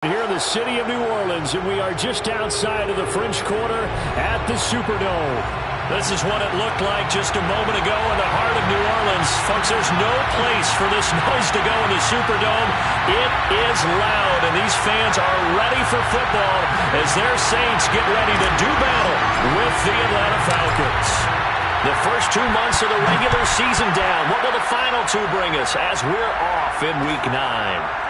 Here in the city of New Orleans, and we are just outside of the French Quarter at the Superdome. This is what it looked like just a moment ago in the heart of New Orleans. Folks, there's no place for this noise to go in the Superdome. It is loud, and these fans are ready for football as their Saints get ready to do battle with the Atlanta Falcons. The first 2 months of the regular season down. What will the final two bring us as we're off in Week 9?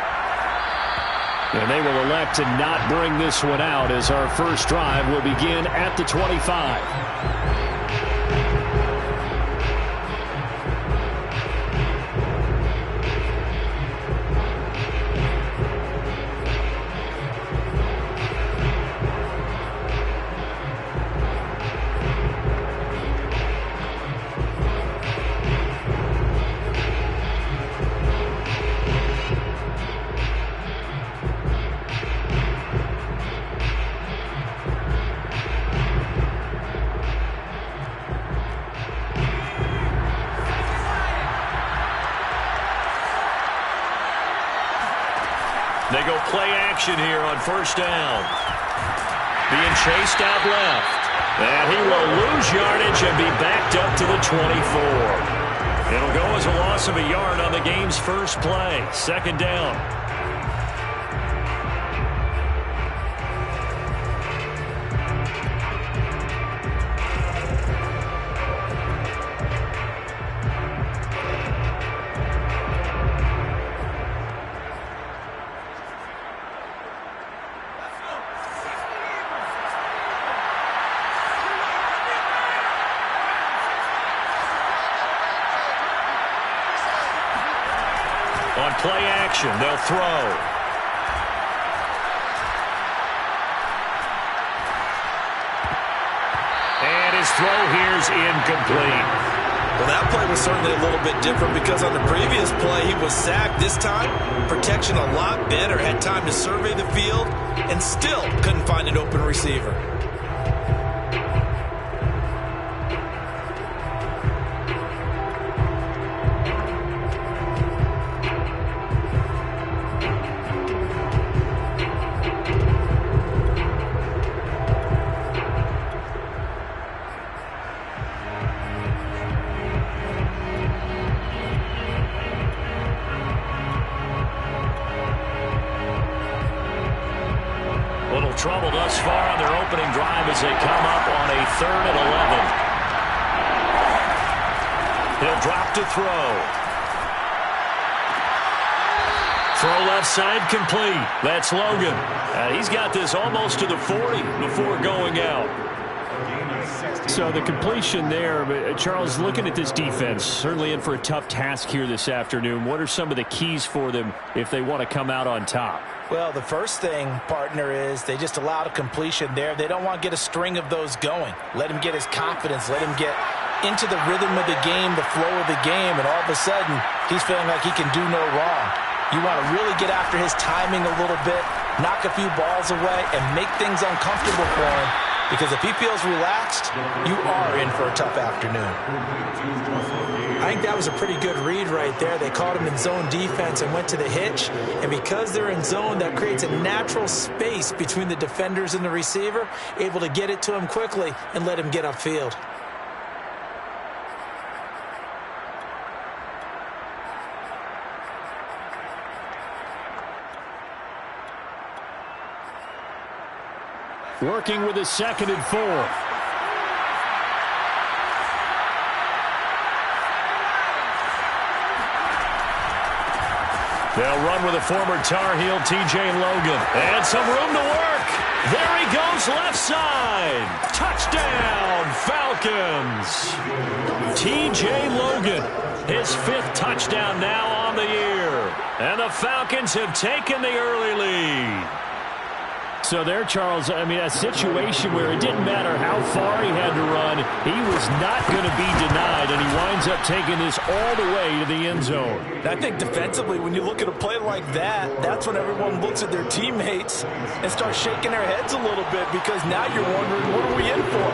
And they will elect to not bring this one out as our first drive will begin at the 25. They go play action here on first down. Being chased out left. And he will lose yardage and be backed up to the 24. It'll go as a loss of a yard on the game's first play. Second down. On play action, they'll throw. And his throw here's incomplete. Well, that play was certainly a little bit different because on the previous play, he was sacked. This time, protection a lot better. Had time to survey the field and still couldn't find an open receiver. Little trouble thus far on their opening drive as they come up on a 3rd and 11. He'll drop to throw. Throw left side complete. That's Logan. He's got this almost to the 40 before going out. So the completion there, but Charles, looking at this defense, certainly in for a tough task here this afternoon. What are some of the keys for them if they want to come out on top? Well, the first thing, partner, is they just allowed a completion there. They don't want to get a string of those going. Let him get his confidence. Let him get into the rhythm of the game, the flow of the game, and all of a sudden, he's feeling like he can do no wrong. You want to really get after his timing a little bit, knock a few balls away, and make things uncomfortable for him. Because if he feels relaxed, you are in for a tough afternoon. I think that was a pretty good read right there. They caught him in zone defense and went to the hitch. And because they're in zone, that creates a natural space between the defenders and the receiver, able to get it to him quickly and let him get upfield. Working with a 2nd and 4. They'll run with a former Tar Heel, T.J. Logan. And some room to work. There he goes left side. Touchdown, Falcons. T.J. Logan, his 5th touchdown now on the year. And the Falcons have taken the early lead. So there, Charles, I mean, a situation where it didn't matter how far he had to run, he was not going to be denied, and he winds up taking this all the way to the end zone. I think defensively, when you look at a play like that, that's when everyone looks at their teammates and starts shaking their heads a little bit because now you're wondering, what are we in for?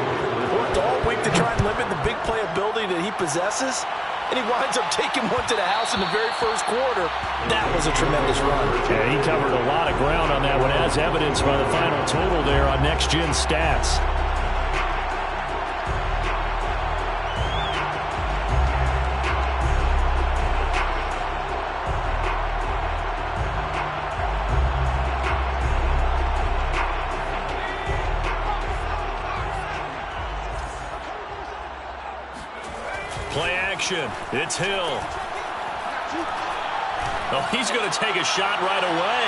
Worked all week to try and limit the big play ability that he possesses. and he winds up taking one to the house in the very first quarter. That was a tremendous run. Yeah, he covered a lot of ground on that one, as evidenced by the final total there on Next Gen Stats. Play action. It's Hill. Oh, he's going to take a shot right away.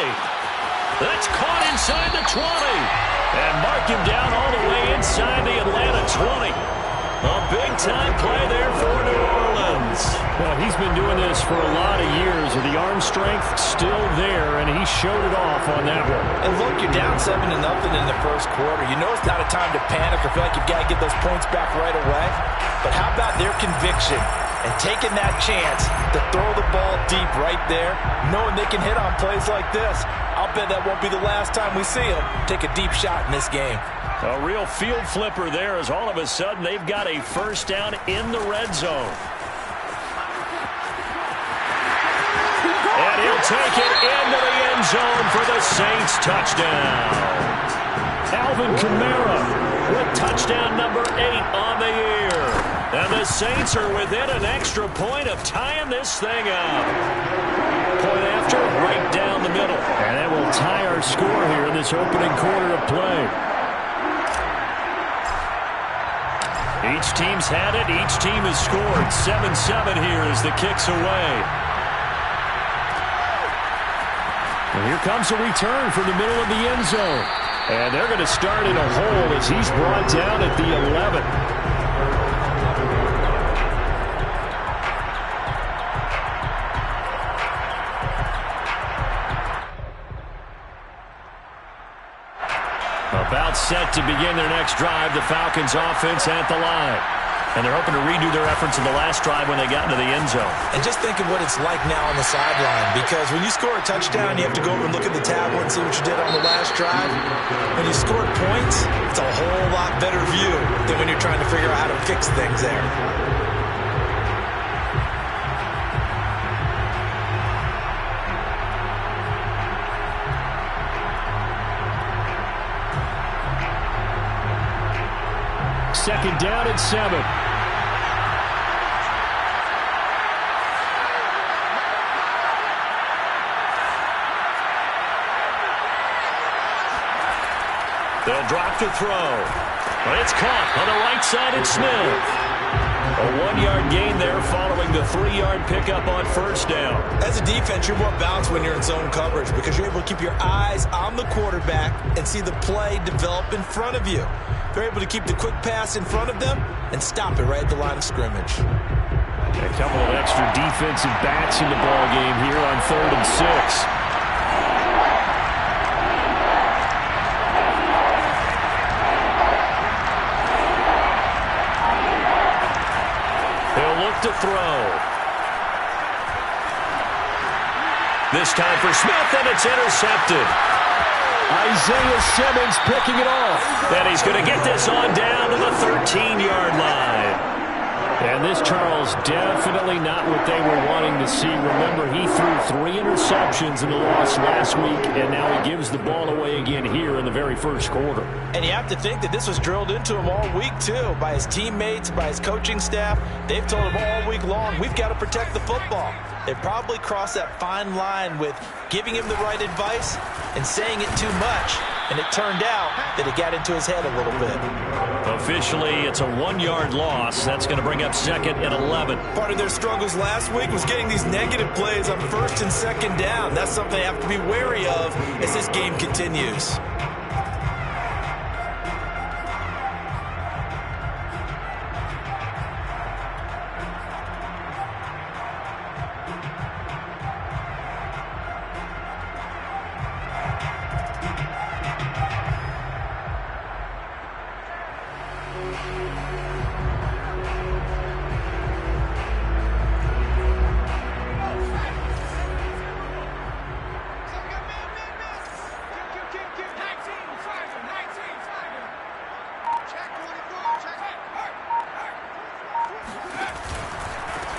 That's caught inside the 20. And mark him down all the way inside the Atlanta 20. A big-time play there for New Orleans. Well, he's been doing this for a lot of years, and the arm strength still there, and he showed it off on that one. And look, you're down 7-0 in the first quarter. You know it's not a time to panic or feel like you've got to get those points back right away. But how about their conviction and taking that chance to throw the ball deep right there, knowing they can hit on plays like this? I'll bet that won't be the last time we see them take a deep shot in this game. A real field flipper there, as all of a sudden they've got a first down in the red zone. And he'll take it into the end zone for the Saints touchdown. Alvin Kamara with touchdown number 8 on the year. And the Saints are within an extra point of tying this thing up. Point after, right down the middle. And that will tie our score here in this opening quarter of play. Each team's had it. Each team has scored. 7-7 here as the kick's away. And here comes a return from the middle of the end zone. And they're going to start in a hole as he's brought down at the 11. About set to begin their next drive, the Falcons offense at the line. And they're hoping to redo their efforts in the last drive when they got into the end zone. And just think of what it's like now on the sideline, because when you score a touchdown, you have to go over and look at the tablet and see what you did on the last drive. When you scored points, it's a whole lot better view than when you're trying to figure out how to fix things there. Second down and 7. They'll drop to throw. But it's caught on the right side. It's Smith. A 1-yard gain there following the 3-yard pickup on first down. As a defense, you're more balanced when you're in zone coverage because you're able to keep your eyes on the quarterback and see the play develop in front of you. They're able to keep the quick pass in front of them and stop it right at the line of scrimmage. A couple of extra defensive backs in the ball game here on 3rd and 6. To throw. This time for Smith, and it's intercepted. Isaiah Simmons picking it off. And he's going to get this on down to the 13-yard line. And this, Charles, definitely not what they were wanting to see. Remember, he threw 3 interceptions in the loss last week, and now he gives the ball away again here in the very first quarter. And you have to think that this was drilled into him all week, too, by his teammates, by his coaching staff. They've told him all week long, we've got to protect the football. They probably crossed that fine line with giving him the right advice and saying it too much. And it turned out that it got into his head a little bit. Officially, it's a 1-yard loss. That's going to bring up 2nd and 11. Part of their struggles last week was getting these negative plays on 1st and 2nd down. That's something they have to be wary of as this game continues.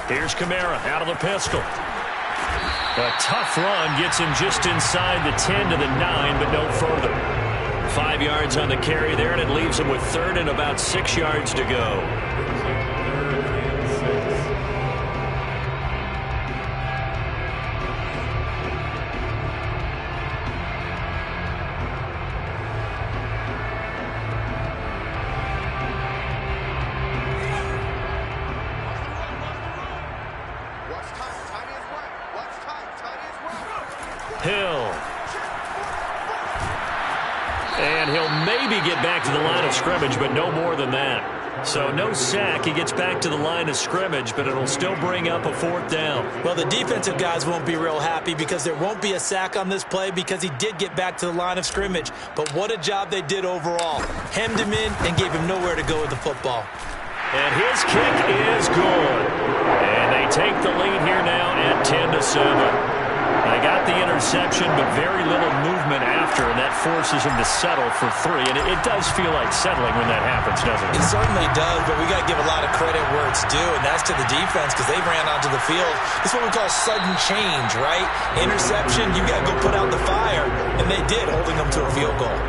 Here's Kamara out of the pistol. A tough run gets him just inside the 10 to the 9, but no further. 5 yards on the carry there, and it leaves him with 3rd and about 6 yards to go. Hill. And he'll maybe get back to the line of scrimmage, but no more than that. So no sack. He gets back to the line of scrimmage, but it'll still bring up a 4th down. Well, the defensive guys won't be real happy because there won't be a sack on this play because he did get back to the line of scrimmage. But what a job they did overall. Hemmed him in and gave him nowhere to go with the football. And his kick is good. And they take the lead here now at 10-7. They got the interception, but very little movement after, and that forces him to settle for 3. And it does feel like settling when that happens, doesn't it? It certainly does, but we got to give a lot of credit where it's due, and that's to the defense because they ran onto the field. It's what we call sudden change, right? Interception, you got to go put out the fire, and they did, holding them to a field goal.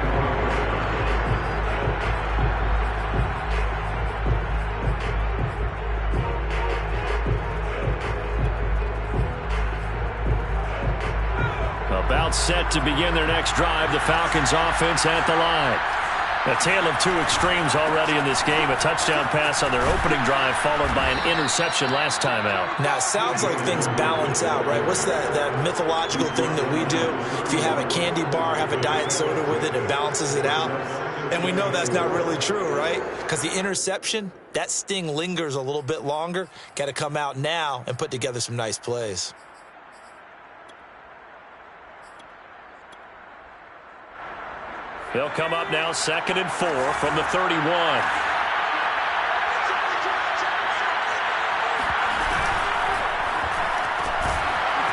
About set to begin their next drive, the Falcons offense at the line. A tale of two extremes already in this game. A touchdown pass on their opening drive followed by an interception last time out. Now, it sounds like things balance out, right? What's that mythological thing that we do? If you have a candy bar, have a diet soda with it, it balances it out. And we know that's not really true, right? Because the interception, that sting lingers a little bit longer. Got to come out now and put together some nice plays. They'll come up now 2nd and 4 from the 31.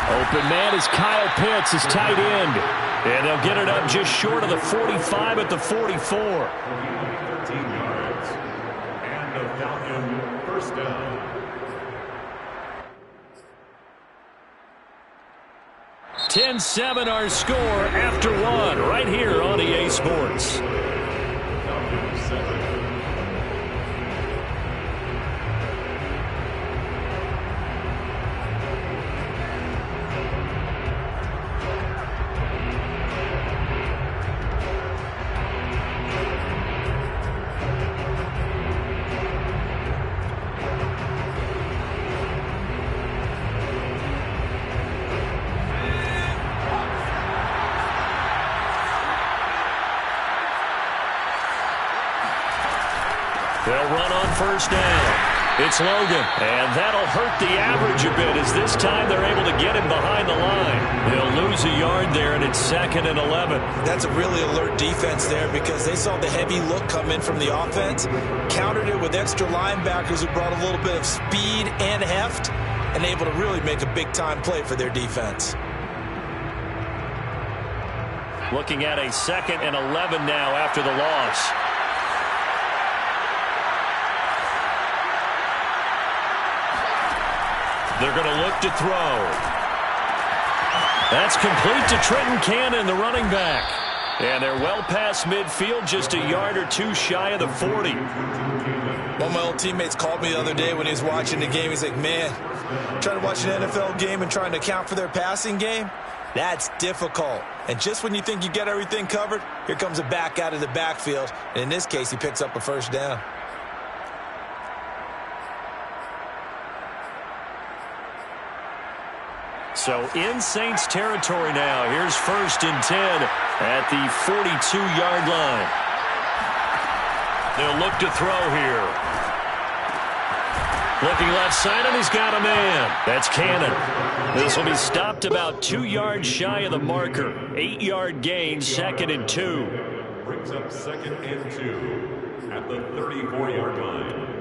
Open man is Kyle Pitts, his tight end. And they'll get it up just short of the 45 at the 44. 13 yards. And the Falcon 1st down. 10-7 our score after 1 right here on EA Sports. They'll run on 1st down. It's Logan, and that'll hurt the average a bit as this time they're able to get him behind the line. They'll lose a yard there, and it's 2nd and 11. That's a really alert defense there because they saw the heavy look come in from the offense, countered it with extra linebackers who brought a little bit of speed and heft, and able to really make a big-time play for their defense. Looking at a 2nd and 11 now after the loss. They're going to look to throw. That's complete to Trenton Cannon, the running back. And they're well past midfield, just a yard or two shy of the 40. One of my old teammates called me the other day when he was watching the game. He's like, man, trying to watch an NFL game and trying to account for their passing game, that's difficult. And just when you think you get everything covered, here comes a back out of the backfield. And in this case, he picks up a 1st down. So in Saints territory now. Here's 1st and 10 at the 42-yard line. They'll look to throw here. Looking left side, and he's got a man. That's Cannon. This will be stopped about 2 yards shy of the marker. 8-yard gain, 2nd and 2. Brings up 2nd and 2 at the 34-yard line.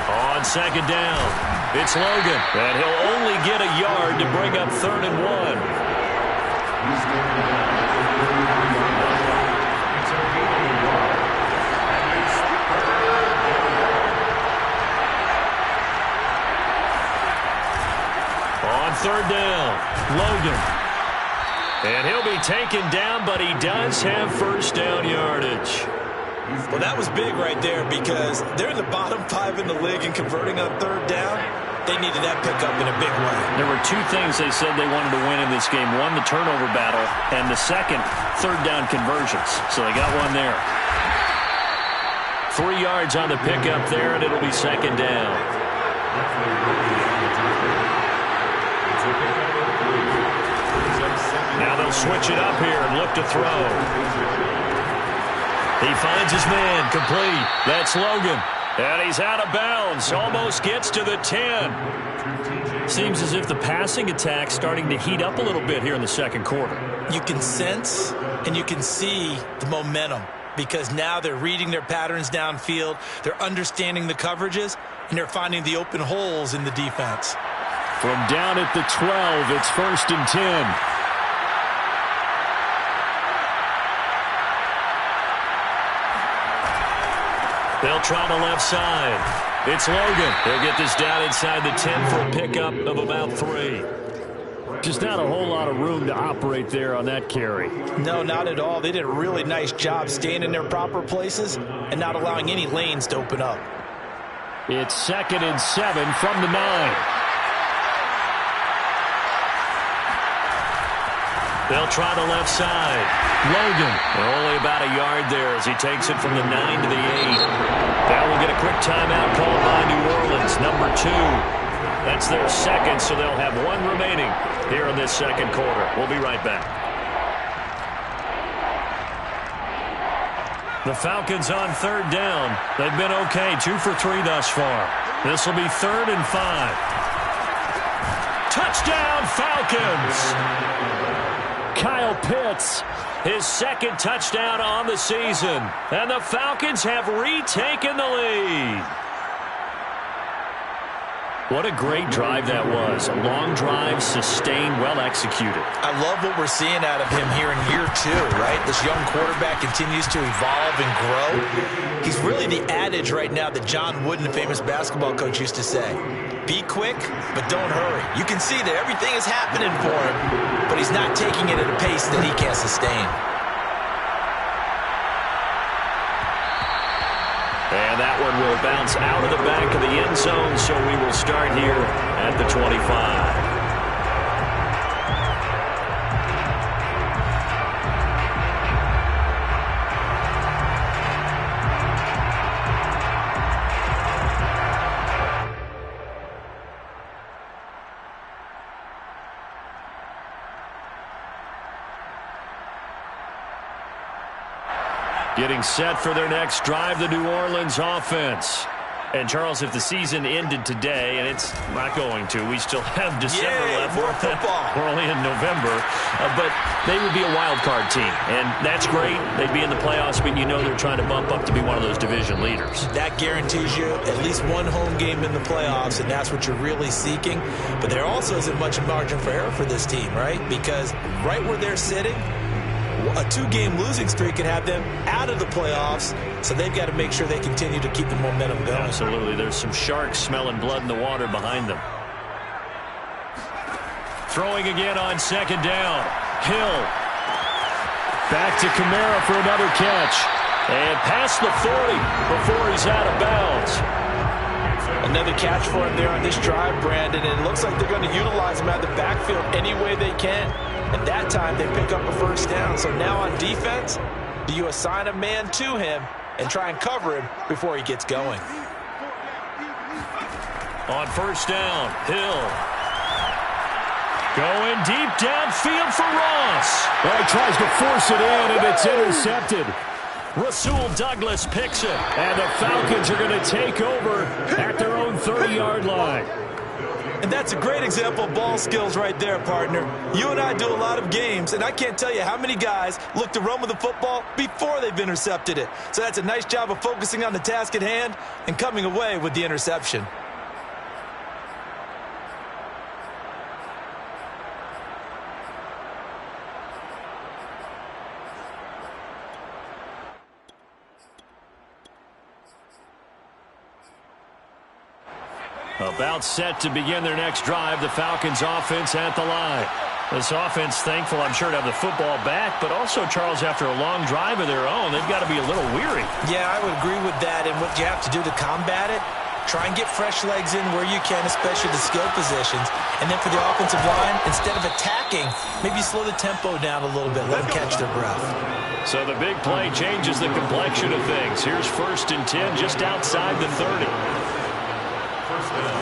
On 2nd down, It's Logan, and he'll only get a yard to bring up 3rd and 1. On 3rd down, Logan. And he'll be taken down, but he does have 1st down yardage. Well, that was big right there because they're in the bottom 5 in the league and converting on 3rd down. They needed that pickup in a big way. There were 2 things they said they wanted to win in this game. One, the turnover battle, and the second, 3rd down conversions. So they got one there. 3 yards on the pickup there, and it'll be 2nd down. Now they'll switch it up here and look to throw. He finds his man, complete. That's Logan. And he's out of bounds. Almost gets to the 10. Seems as if the passing attack's starting to heat up a little bit here in the 2nd quarter. You can sense and you can see the momentum because now they're reading their patterns downfield. They're understanding the coverages, and they're finding the open holes in the defense. From down at the 12, it's 1st and 10. They'll try the left side. It's Logan. He'll get this down inside the 10 for a pickup of about 3. Just not a whole lot of room to operate there on that carry. No, not at all. They did a really nice job staying in their proper places and not allowing any lanes to open up. It's 2nd and 7 from the 9. They'll try the left side. Logan. Only about a yard there as he takes it from the 9 to the 8. Now we'll get a quick timeout called by New Orleans, number 2. That's their 2nd, so they'll have 1 remaining here in this 2nd quarter. We'll be right back. The Falcons on 3rd down. They've been okay, 2 for 3 thus far. This will be 3rd and 5. Touchdown, Falcons! Kyle Pitts, his 2nd touchdown on the season. And the Falcons have retaken the lead. What a great drive that was. A long drive, sustained, well executed. I love what we're seeing out of him here in year 2, right? This young quarterback continues to evolve and grow. He's really the adage right now that John Wooden, a famous basketball coach, used to say. Be quick, but don't hurry. You can see that everything is happening for him, but he's not taking it at a pace that he can't sustain. And that one will bounce out of the back of the end zone, so we will start here at the 25. Getting set for their next drive, the New Orleans offense. And, Charles, if the season ended today, and it's not going to, we still have December left. More football. We're only in November. But they would be a wild card team. And that's great. They'd be in the playoffs, but you know they're trying to bump up to be one of those division leaders. That guarantees you at least 1 home game in the playoffs, and that's what you're really seeking. But there also isn't much margin for error for this team, right? Because right where they're sitting, a 2-game losing streak could have them out of the playoffs, so they've got to make sure they continue to keep the momentum going. Absolutely. There's some sharks smelling blood in the water behind them. Throwing again on 2nd down. Hill. Back to Kamara for another catch. And past the 40 before he's out of bounds. Another catch for him there on this drive, Brandon, and it looks like they're going to utilize him out of the backfield any way they can. And that time they pick up a 1st down. So now on defense, do you assign a man to him and try and cover him before he gets going? On 1st down, Hill. Going deep downfield for Ross. Well, he tries to force it in, and it's intercepted. Rasul Douglas picks it. And the Falcons are going to take over at their own 30-yard line. And that's a great example of ball skills right there, partner. You and I do a lot of games, and I can't tell you how many guys look to run with the football before they've intercepted it. So that's a nice job of focusing on the task at hand and coming away with the interception. About set to begin their next drive, the Falcons offense at the line. This offense thankful, I'm sure, to have the football back, but also, Charles, after a long drive of their own, they've got to be a little weary. Yeah, I would agree with that, and what you have to do to combat it, try and get fresh legs in where you can, especially the skill positions. And then for the offensive line, instead of attacking, maybe slow the tempo down a little bit, let them catch their breath. So the big play changes the complexion of things. Here's 1st and 10 just outside the 30. First down.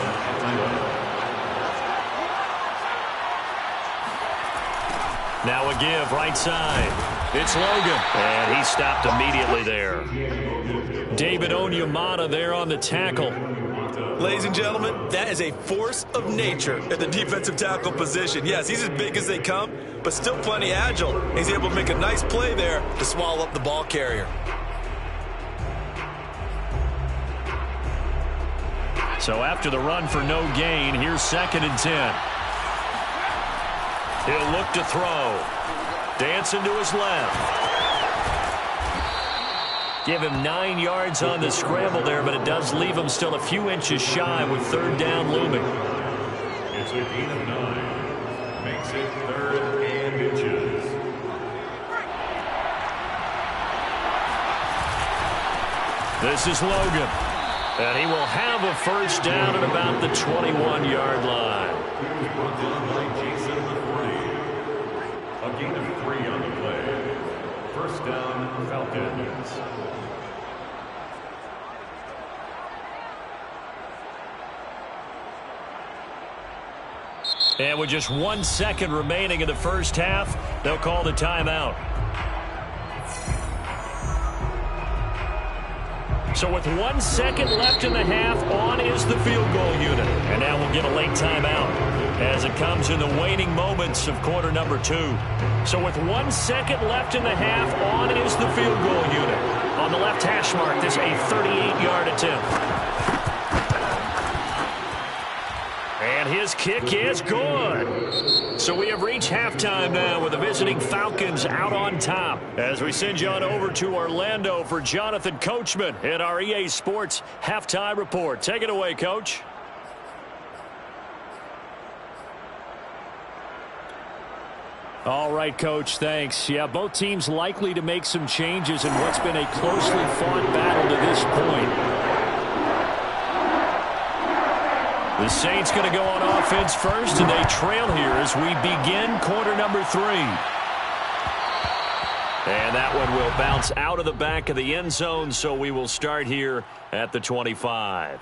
Now a give right side. It's Logan. And he stopped immediately there. David Onyemata there on the tackle. Ladies and gentlemen, that is a force of nature at the defensive tackle position. Yes, he's as big as they come, but still plenty agile. He's able to make a nice play there to swallow up the ball carrier. So after the run for no gain, here's 2nd and 10. He'll look to throw. Dancing to his left. Give him 9 yards on the scramble there, but it does leave him still a few inches shy with 3rd down looming. It's a gain of 9. Makes it 3rd and inches. This is Logan. And he will have a 1st down at about the 21-yard line. He was brought down by Jason at the 40. A gain of 3 on the play. 1st down, Falcons. And with just 1 second remaining in the first half, they'll call the timeout. So with 1 second left in the half, on is the field goal unit. And now we'll get a late timeout as it comes in the waning moments of quarter number 2. So with 1 second left in the half, on is the field goal unit. On the left hash mark, this a 38-yard attempt. And his kick is good. So we have reached halftime now with the visiting Falcons out on top. As we send you on over to Orlando for Jonathan Coachman in our EA Sports Halftime Report. Take it away, Coach. All right, Coach, thanks. Yeah, both teams likely to make some changes in what's been a closely fought battle to this point. The Saints going to go on offense first, and they trail here as we begin quarter number 3. And that one will bounce out of the back of the end zone, so we will start here at the 25.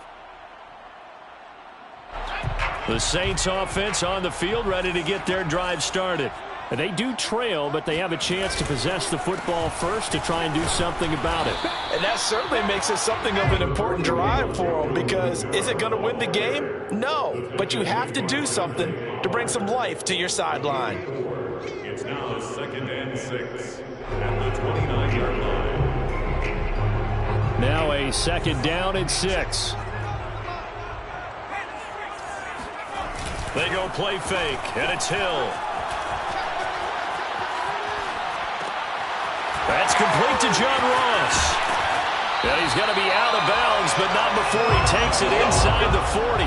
The Saints offense on the field, ready to get their drive started. And they do trail, but they have a chance to possess the football first to try and do something about it. And that certainly makes it something of an important drive for them, because is it going to win the game? No, but you have to do something to bring some life to your sideline. It's now 2nd and 6 at the 29-yard line. Now a 2nd down and 6. They go play fake, and it's Hill. That's complete to John Ross. And he's going to be out of bounds, but not before he takes it inside the 40.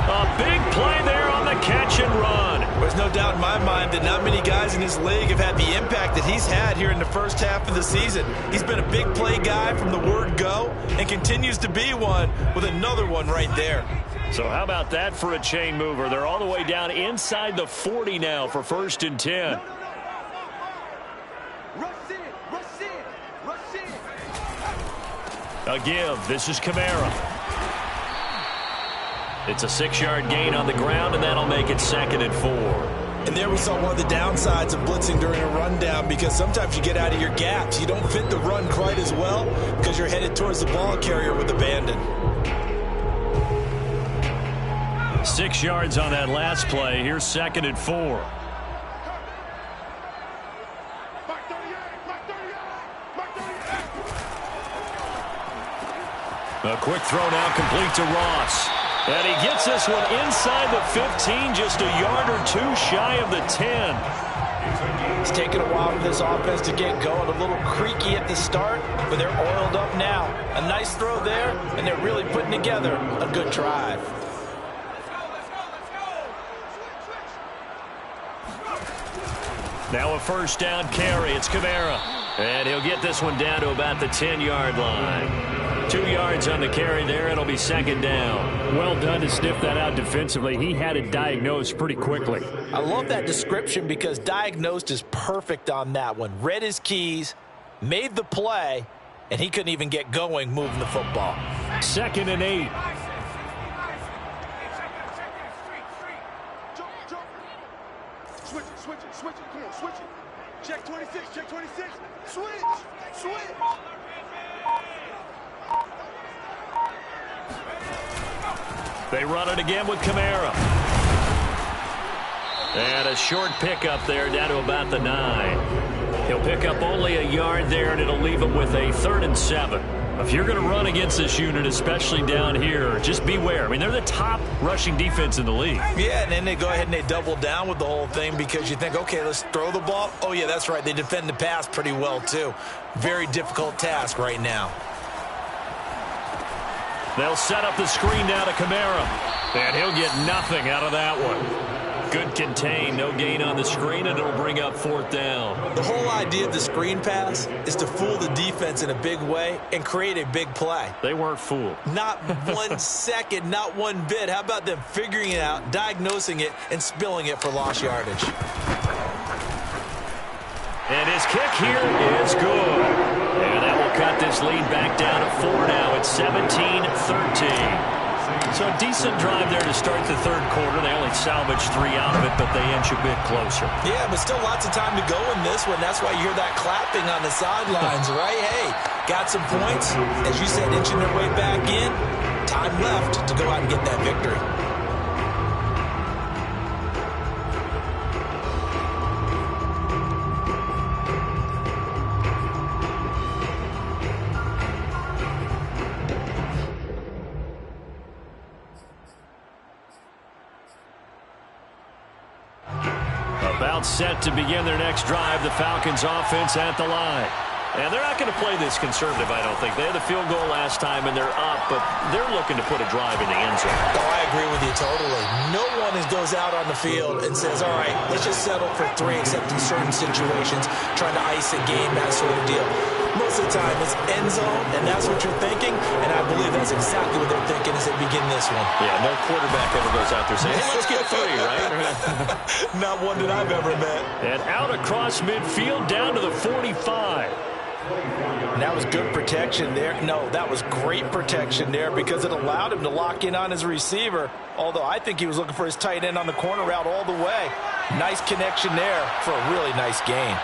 A big play there on the catch and run. There's no doubt in my mind that not many guys in this league have had the impact that he's had here in the first half of the season. He's been a big play guy from the word go and continues to be one with another one right there. So how about that for a chain mover? They're all the way down inside the 40 now for 1st and 10. A give. This is Kamara. It's a 6-yard gain on the ground, and that'll make it 2nd and 4. And there we saw one of the downsides of blitzing during a rundown, because sometimes you get out of your gaps. You don't fit the run quite as well because you're headed towards the ball carrier with abandon. 6 yards on that last play. Here's 2nd and 4. A quick throw now complete to Ross. And he gets this one inside the 15, just a yard or 2 shy of the 10. It's taken a while for this offense to get going. A little creaky at the start, but they're oiled up now. A nice throw there, and they're really putting together a good drive. Now a first down carry. It's Kamara. And he'll get this one down to about the 10-yard line. 2 yards on the carry there. It'll be second down. Well done to sniff that out defensively. He had it diagnosed pretty quickly. I love that description because diagnosed is perfect on that one. Read his keys, made the play, and he couldn't even get going moving the football. 2nd and 8. Switch it, come on, switch it. Check 26, switch. They run it again with Kamara. And a short pickup there down to about the 9. He'll pick up only a yard there, and it'll leave him with a 3rd and 7. If you're going to run against this unit, especially down here, just beware. I mean, they're the top rushing defense in the league. Yeah, and then they go ahead and they double down with the whole thing because you think, okay, let's throw the ball. Oh, yeah, that's right. They defend the pass pretty well, too. Very difficult task right now. They'll set up the screen now to Kamara. And he'll get nothing out of that one. Good contain, no gain on the screen, and it'll bring up 4th down. The whole idea of the screen pass is to fool the defense in a big way and create a big play. They weren't fooled. Not 1 second, not one bit. How about them figuring it out, diagnosing it, and spilling it for lost yardage? And his kick here is good. And that will cut this lead back down to 4 now. It's 17-13. So a decent drive there to start the 3rd quarter. They only salvaged 3 out of it, but they inch a bit closer. Yeah, but still lots of time to go in this one. That's why you hear that clapping on the sidelines, right? Hey, got some points. As you said, inching their way back in. Time left to go out and get that victory. About set to begin their next drive, the Falcons offense at the line. And they're not going to play this conservative, I don't think. They had the field goal last time, and they're up, but they're looking to put a drive in the end zone. Oh, I agree with you totally. No one goes out on the field and says, all right, let's just settle for 3, except in certain situations, trying to ice a game, that sort of deal. Most of the time, it's end zone, and that's what you're thinking, and I believe that's exactly what they're thinking as they begin this one. Yeah, no quarterback ever goes out there saying, hey, let's get 3, right? Not one that I've ever met. And out across midfield, down to the 45. And that was good protection there. No, that was great protection there because it allowed him to lock in on his receiver, although I think he was looking for his tight end on the corner route all the way. Nice connection there for a really nice gain.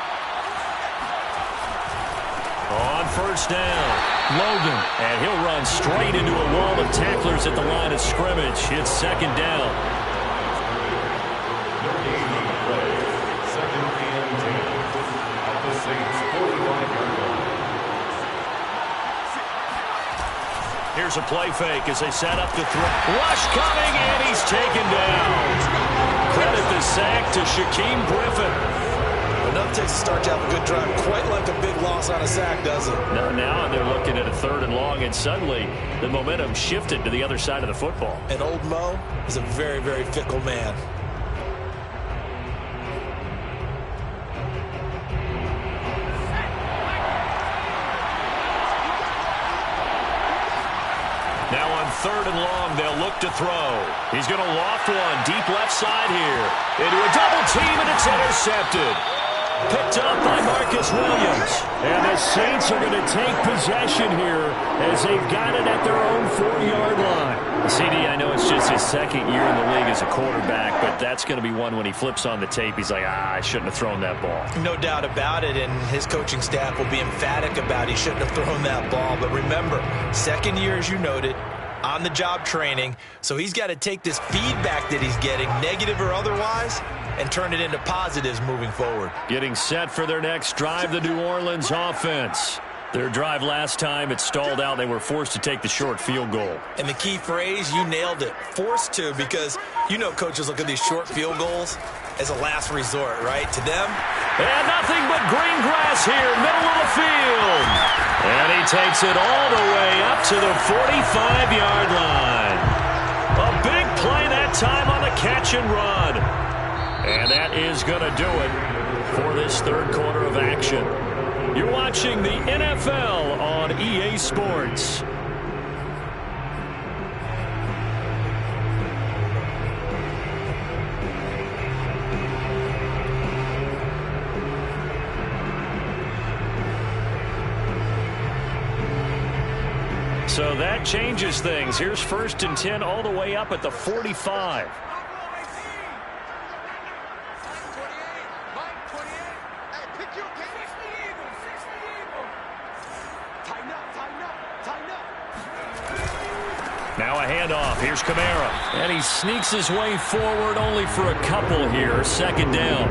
On first down, Logan, and he'll run straight into a wall of tacklers at the line of scrimmage. It's 2nd down. Here's a play fake as they set up the throw. Rush coming, and he's taken down. Credit the sack to Shaquem Griffin. Enough takes to start to have a good drive. Quite like a big loss on a sack, does it? No, now they're looking at a 3rd and long, and suddenly the momentum shifted to the other side of the football. And old Mo is a very, very fickle man. Now on 3rd and long, they'll look to throw. He's going to loft one deep left side here. Into a double team, and it's intercepted. Picked up by Marcus Williams. And the Saints are going to take possession here as they've got it at their own 4-yard line. CD, I know it's just his 2nd year in the league as a quarterback, but that's going to be one when he flips on the tape. He's like, I shouldn't have thrown that ball. No doubt about it, and his coaching staff will be emphatic about he shouldn't have thrown that ball. But remember, 2nd year, as you noted, on-the-job training, so he's got to take this feedback that he's getting, negative or otherwise, and turn it into positives moving forward. Getting set for their next drive, the New Orleans offense. Their drive last time, it stalled out. They were forced to take the short field goal. And the key phrase, you nailed it, forced to, because you know coaches look at these short field goals as a last resort, right? To them. And nothing but green grass here, middle of the field. And he takes it all the way up to the 45-yard line. A big play that time on the catch and run. And that is going to do it for this third quarter of action. You're watching the NFL on EA Sports. So that changes things. Here's 1st and 10 all the way up at the 45. Now a handoff. Here's Kamara. And he sneaks his way forward only for a couple here. 2nd down.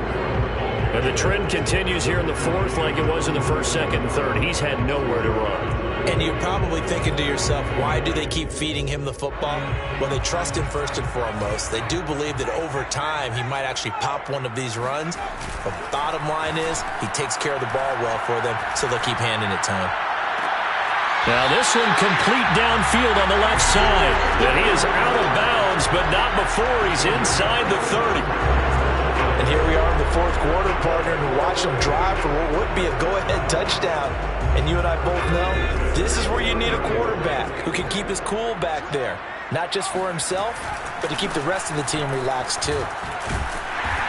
And the trend continues here in the 4th like it was in the 1st, 2nd, and 3rd. He's had nowhere to run. And you're probably thinking to yourself, why do they keep feeding him the football? Well, they trust him first and foremost. They do believe that over time he might actually pop one of these runs. But bottom line is he takes care of the ball well for them, so they'll keep handing it to him. Now this one complete downfield on the left side. And he is out of bounds, but not before he's inside the 30. And here we are in the 4th quarter, partner, and watch them drive for what would be a go-ahead touchdown. And you and I both know this is where you need a quarterback who can keep his cool back there. Not just for himself, but to keep the rest of the team relaxed too.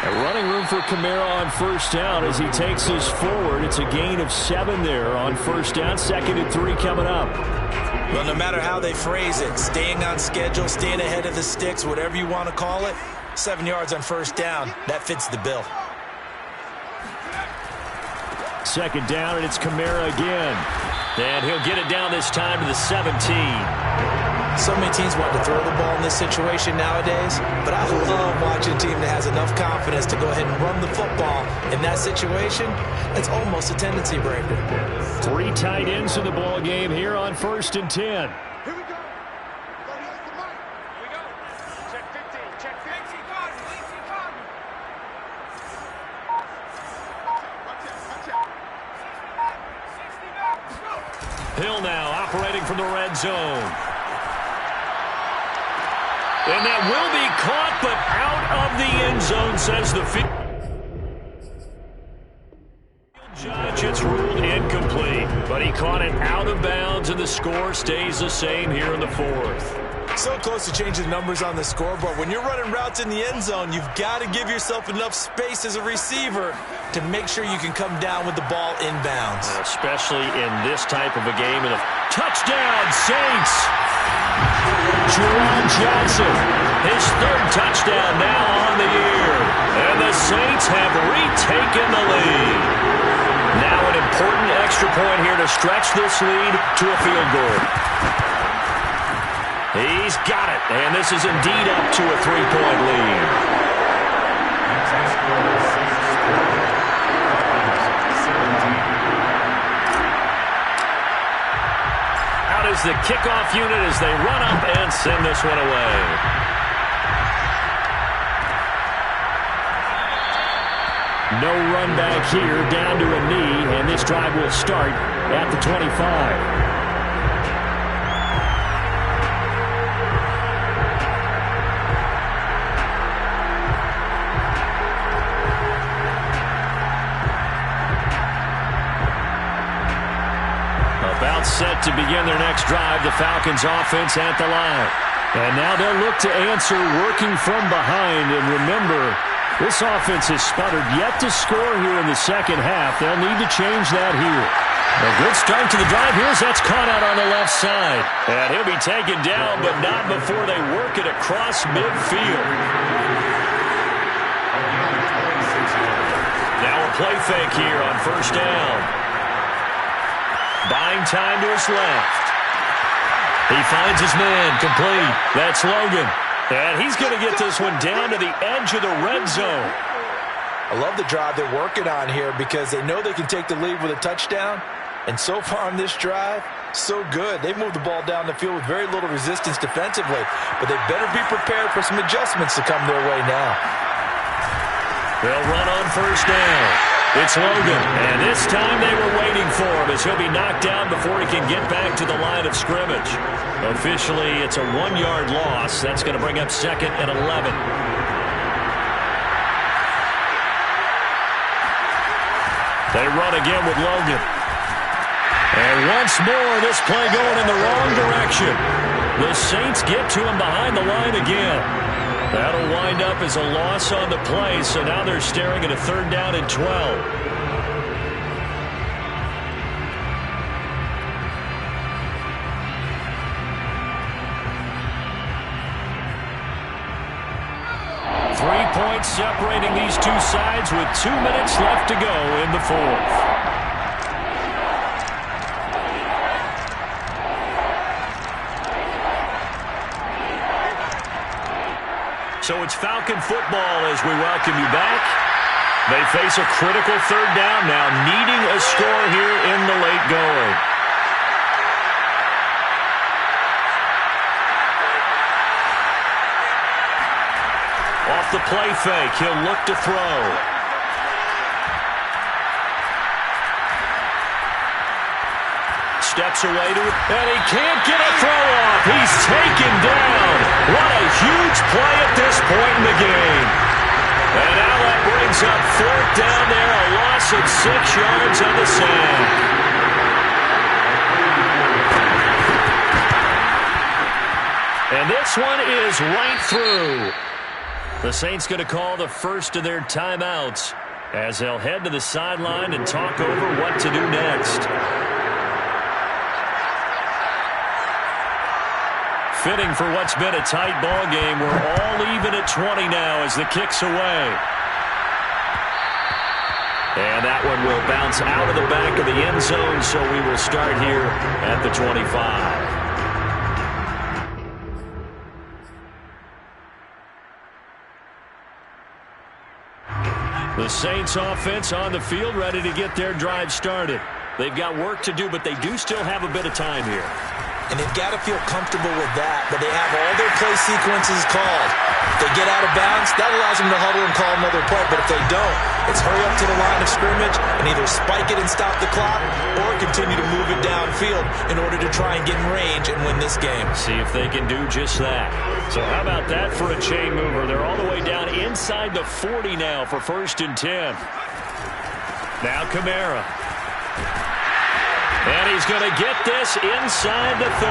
A running room for Kamara on 1st down as he takes us forward. It's a gain of 7 there on 1st down. 2nd and 3 coming up. Well, no matter how they phrase it, staying on schedule, staying ahead of the sticks, whatever you want to call it, 7 yards on 1st down, that fits the bill. 2nd down, and it's Kamara again. And he'll get it down this time to the 17. So many teams want to throw the ball in this situation nowadays, but I love watching a team that has enough confidence to go ahead and run the football. In that situation, it's almost a tendency breaker. 3 tight ends in the ball game here on 1st and 10. Here we go. Here we go. Check 15. Check 15. Hill now operating from the red zone. And that will be caught, but out of the end zone, says the field judge. It's ruled incomplete, but he caught it out of bounds, and the score stays the same here in the 4th. So close to changing numbers on the scoreboard. When you're running routes in the end zone, you've got to give yourself enough space as a receiver to make sure you can come down with the ball inbounds. Especially in this type of a game. And a touchdown, Saints! Jerome Johnson, his 3rd touchdown now on the year. And the Saints have retaken the lead. Now an important extra point here to stretch this lead to a field goal. He's got it, and this is indeed up to a 3-point lead. Out is the kickoff unit as they run up and send this one away. No run back here, down to a knee, and this drive will start at the 25. About set to begin their next drive, the Falcons offense at the line. And now they'll look to answer working from behind. And remember, this offense has sputtered yet to score here in the 2nd half. They'll need to change that here. A good start to the drive here as that's caught out on the left side. And he'll be taken down, but not before they work it across midfield. Now a play fake here on 1st down. Buying time to his left. He finds his man complete. That's Logan. And he's going to get this one down to the edge of the red zone. I love the drive they're working on here because they know they can take the lead with a touchdown. And so far on this drive, so good. They've moved the ball down the field with very little resistance defensively. But they better be prepared for some adjustments to come their way now. They'll run on 1st down. It's Logan, and this time they were waiting for him as he'll be knocked down before he can get back to the line of scrimmage. Officially, it's a 1-yard loss. That's going to bring up 2nd and 11. They run again with Logan. And once more, this play going in the wrong direction. The Saints get to him behind the line again. That'll wind up as a loss on the play, so now they're staring at a 3rd down and 12. Points separating these two sides with 2 minutes left to go in the 4th. So it's Falcon football as we welcome you back. They face a critical 3rd down now, needing a score here in the late going. Off the play fake, he'll look to throw. Steps away to it, and he can't get a throw off. He's taken down. What a huge play at this point in the game. And now that brings up 4th down there, a loss of 6 yards on the sack. And this one is right through. The Saints going to call the first of their timeouts as they'll head to the sideline and talk over what to do next. Fitting for what's been a tight ball game. We're all even at 20 now as the kick's away. And that one will bounce out of the back of the end zone, so we will start here at the 25. The Saints offense on the field, ready to get their drive started. They've got work to do, but they do still have a bit of time here. And they've got to feel comfortable with that, but they have all their play sequences called. If they get out of bounds, that allows them to huddle and call another play, but if they don't, it's hurry up to the line of scrimmage and either spike it and stop the clock or continue to move it downfield in order to try and get in range and win this game. See if they can do just that. So how about that for a chain mover? They're all the way down inside the 40 now for 1st and 10. Now Kamara. And he's going to get this inside the 30.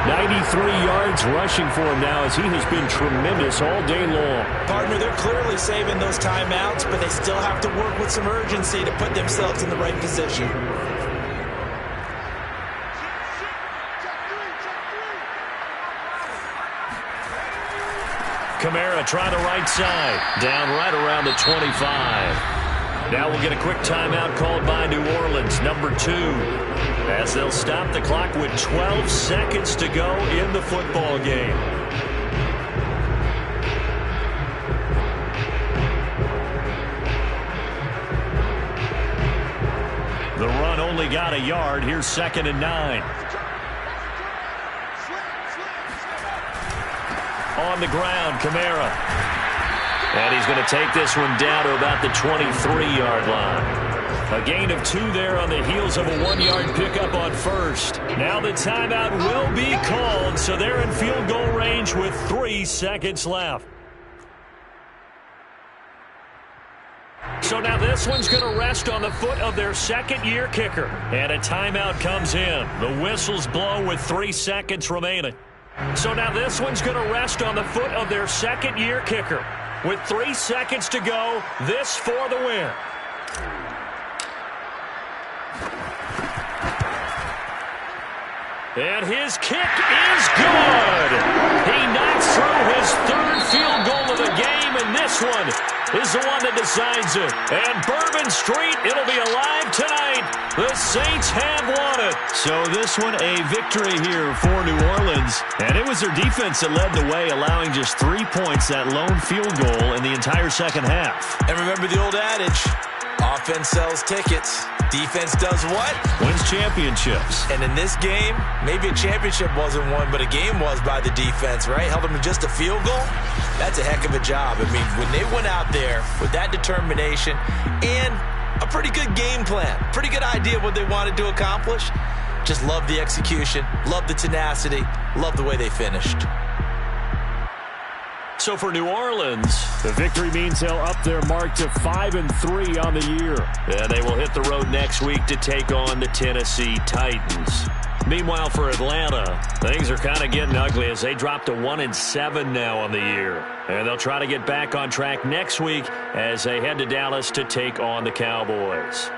93 yards rushing for him now as he has been tremendous all day long. Partner, they're clearly saving those timeouts, but they still have to work with some urgency to put themselves in the right position. Kamara trying the right side. Down right around the 25. Now we'll get a quick timeout called by New Orleans, number 2, as they'll stop the clock with 12 seconds to go in the football game. The run only got a yard. Here's 2nd and 9. On the ground, Kamara. And he's going to take this one down to about the 23-yard line. A gain of 2 there on the heels of a 1-yard pickup on 1st. Now the timeout will be called, so they're in field goal range with 3 seconds left. So now this one's going to rest on the foot of their 2nd-year kicker. And a timeout comes in. The whistles blow with 3 seconds remaining. So now this one's going to rest on the foot of their 2nd-year kicker. With 3 seconds to go, this for the win. And his kick is good. He knocks through his 3rd field goal of the game, and this one is the one that decides it. And Bourbon Street, it'll be alive tonight. The Saints have won it. So this one a victory here for New Orleans. And it was their defense that led the way, allowing just 3 points, that lone field goal in the entire second half. And remember the old adage, offense sells tickets. Defense does what? Wins championships. And in this game, maybe a championship wasn't won, but a game was by the defense, right? Held them to just a field goal. That's a heck of a job. I mean, when they went out there with that determination and a pretty good game plan, pretty good idea of what they wanted to accomplish, just love the execution, love the tenacity, love the way they finished. So for New Orleans, the victory means they'll up their mark to 5-3 on the year. And they will hit the road next week to take on the Tennessee Titans. Meanwhile, for Atlanta, things are kind of getting ugly as they drop to 1-7 now on the year. And they'll try to get back on track next week as they head to Dallas to take on the Cowboys.